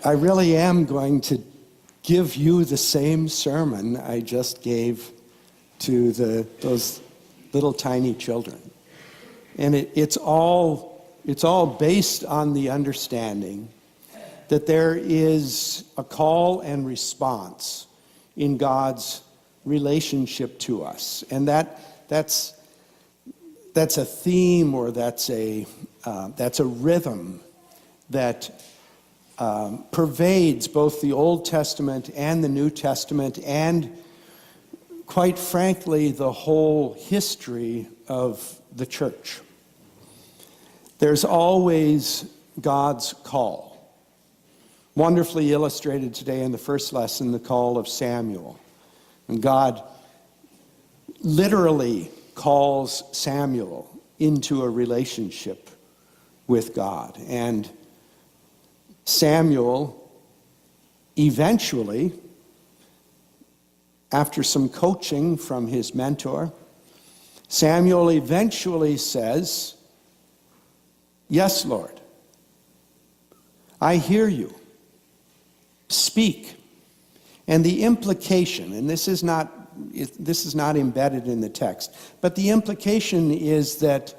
I really am going to give you the same sermon I just gave to those little tiny children. And it's all based on the understanding that there is a call and response in God's relationship to us. And that's a theme, or that's a rhythm that pervades both the Old Testament and the New Testament, and quite frankly, the whole history of the church. There's always God's call. Wonderfully illustrated today in the first lesson, the call of Samuel. And God literally calls Samuel into a relationship with God. And Samuel eventually, after some coaching from his mentor, Samuel eventually says, "Yes, Lord, I hear you. Speak." And the implication, and this is not embedded in the text, but the implication is that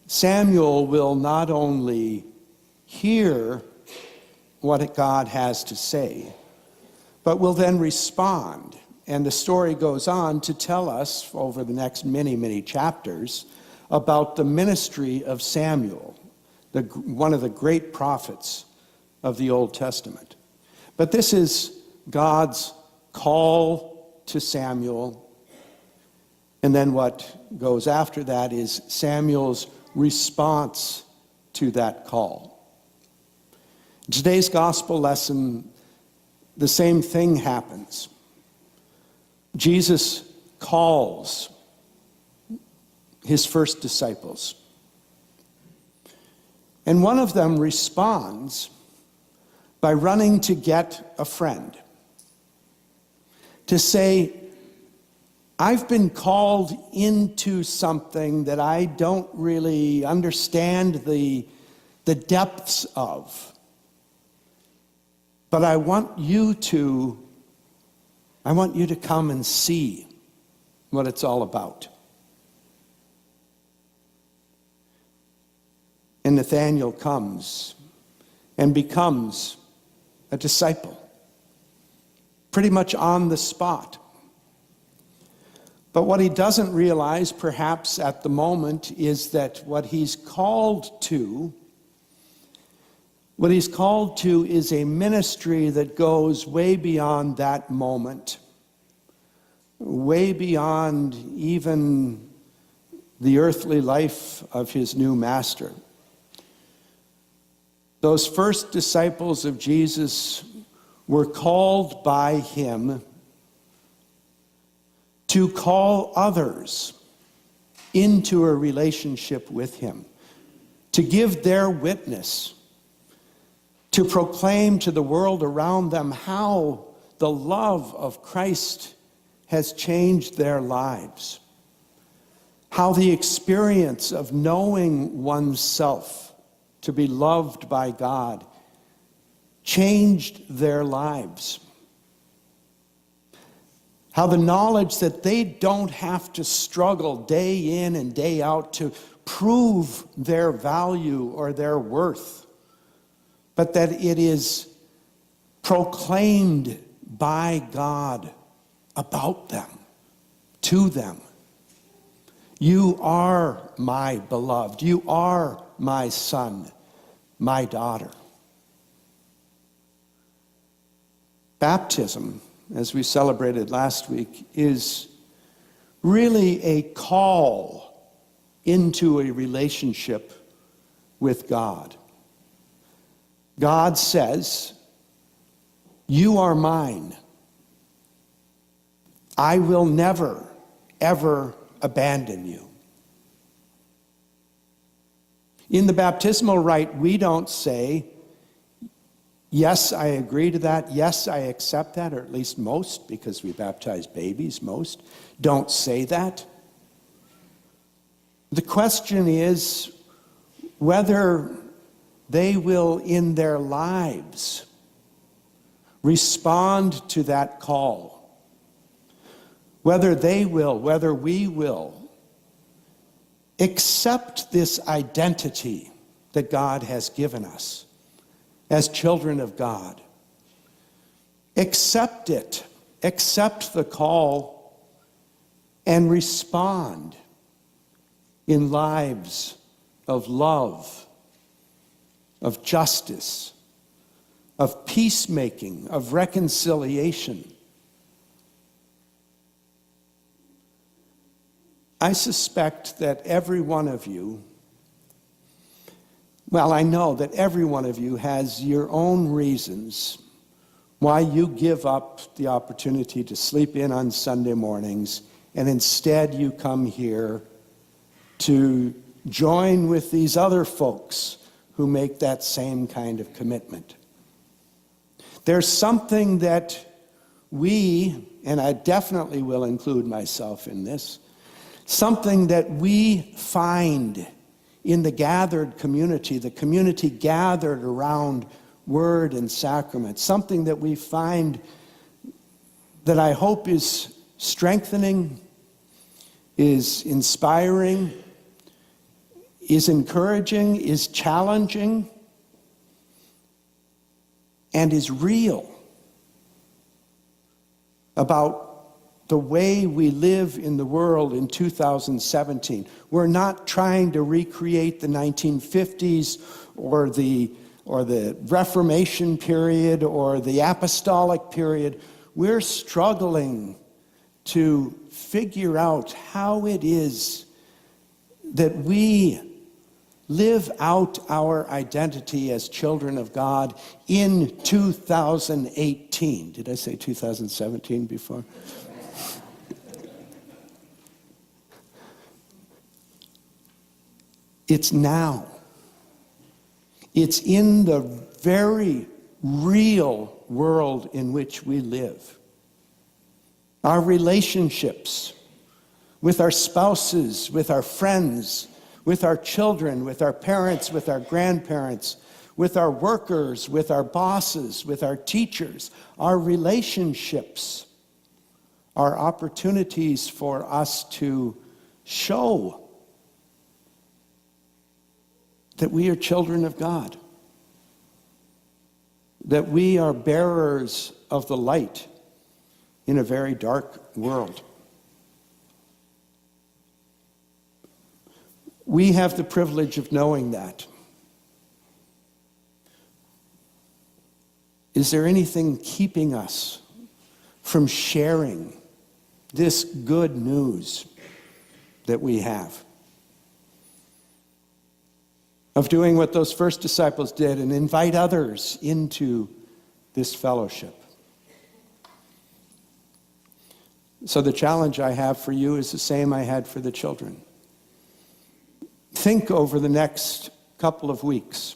Samuel will not only hear what God has to say, but will then respond. And the story goes on to tell us over the next many, many chapters about the ministry of Samuel, one of the great prophets of the Old Testament. But this is God's call to Samuel, and then what goes after that is Samuel's response to that call. In today's gospel lesson, the same thing happens. Jesus calls his first disciples, and one of them responds by running to get a friend, to say, "I've been called into something that I don't really understand the depths of. But I want you to come and see what it's all about." And Nathanael comes and becomes a disciple, pretty much on the spot. But what he doesn't realize, perhaps at the moment, is that what he's called to is a ministry that goes way beyond that moment, way beyond even the earthly life of his new master. Those first disciples of Jesus were called by him to call others into a relationship with him, to give their witness, to proclaim to the world around them how the love of Christ has changed their lives, how the experience of knowing oneself to be loved by God changed their lives, how the knowledge that they don't have to struggle day in and day out to prove their value or their worth, but that it is proclaimed by God about them, to them. "You are my beloved. You are my son, my daughter." Baptism, as we celebrated last week, is really a call into a relationship with God. God says, "You are mine. I will never, ever abandon you." In the baptismal rite, we don't say, "Yes, I agree to that. Yes, I accept that," or at least most, because we baptize babies, most don't say that. The question is whether they will, in their lives, respond to that call. Whether they will, whether we will, accept this identity that God has given us as children of God. Accept it. Accept the call and respond in lives of love, of justice, of peacemaking, of reconciliation. I suspect that every one of you, well, I know that every one of you has your own reasons why you give up the opportunity to sleep in on Sunday mornings, and instead you come here to join with these other folks who make that same kind of commitment. There's something that we, and I definitely will include myself in this, something that we find in the gathered community, the community gathered around word and sacrament, something that we find that I hope is strengthening, is inspiring, is encouraging, is challenging, and is real about the way we live in the world in 2017. We're not trying to recreate the 1950s or the Reformation period or the apostolic period. We're struggling to figure out how it is that we live out our identity as children of God in 2018. Did I say 2017 before? It's now. It's in the very real world in which we live. Our relationships with our spouses, with our friends, with our children, with our parents, with our grandparents, with our workers, with our bosses, with our teachers, our relationships are opportunities for us to show that we are children of God, that we are bearers of the light in a very dark world. We have the privilege of knowing that. Is there anything keeping us from sharing this good news that we have? Of doing what those first disciples did and invite others into this fellowship. So the challenge I have for you is the same I had for the children. Think over the next couple of weeks.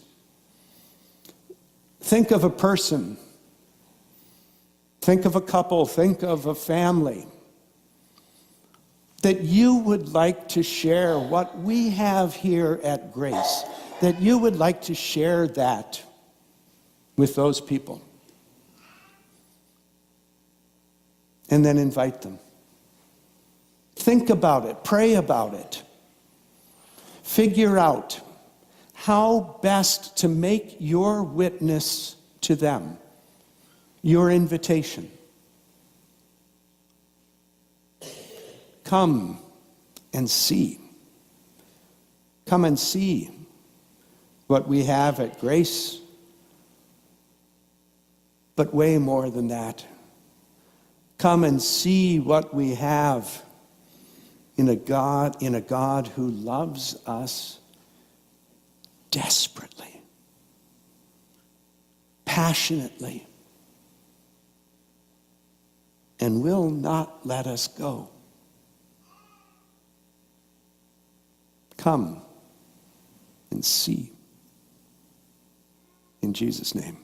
Think of a person. Think of a couple. Think of a family that you would like to share what we have here at Grace, that you would like to share that with those people. And then invite them. Think about it. Pray about it. Figure out how best to make your witness to them, your invitation. Come and see. Come and see what we have at Grace, but way more than that. Come and see what we have in a God who loves us desperately, passionately, and will not let us go. Come and see. In Jesus' name.